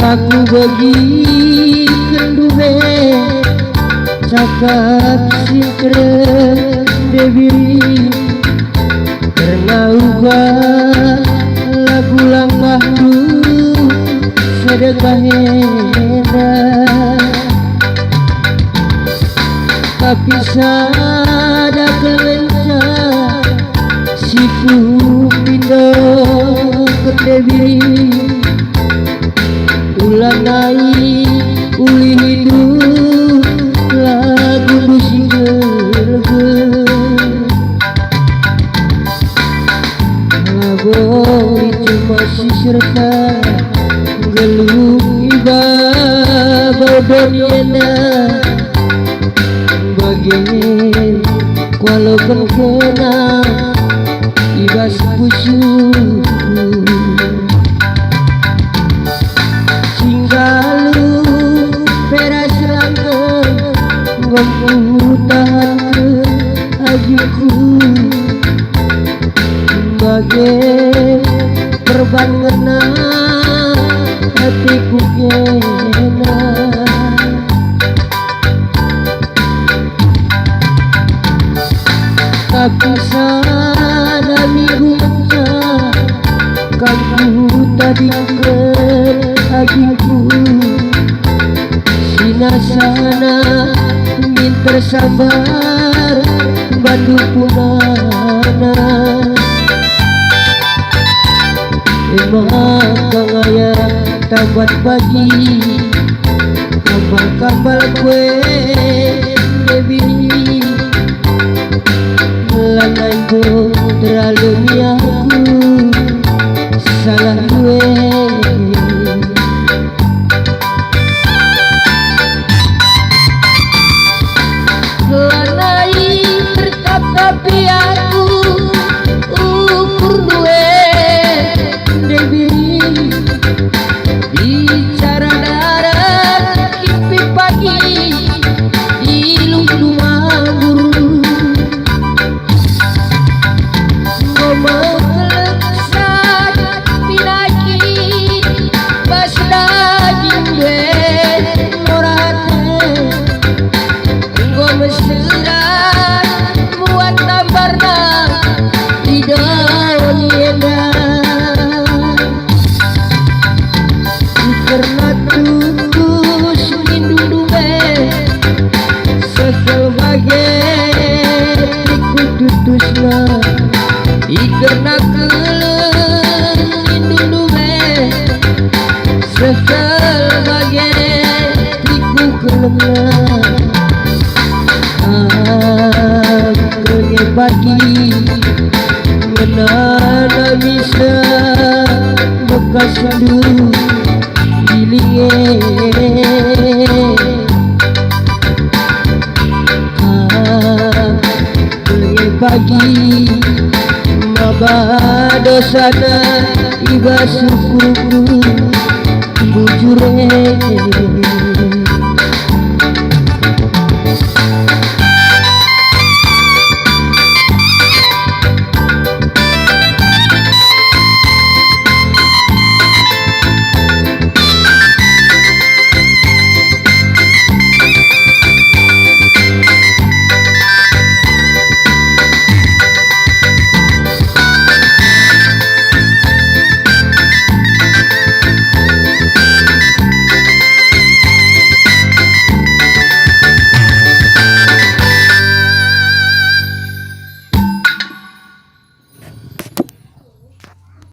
Aku bagi kendube cakap singkre debiri karena ubah lagu langkah dulu sedekah hendak tapi sada kelenca siku pindah ke debiri ulah naik uli hidup lagu dusingelge lagu itu masih serta gelung iba bodoniana bagian walaupun kena ibas pusuh tahan ke ajiku bagai perban ngena hatiku kena tapi sana minggunya kamu tadi ke ajiku sinasana tersabar bandu punana emang kangaya tabat pagi kambal-kambal kue debi lanai go terlalu miaku salah gue tapi aku ukur duwe debi bicara darat kipi pagi di lungkung anggur ngomong keleksan pinaki bas daging gue morate gue mesra karena tulus lindung duwe sebagai ikut tutusna karena lindung duwe sebagai ikut kelemna aku bagi menana bisa bekas dulu pagi maba dosana iba syukur bujur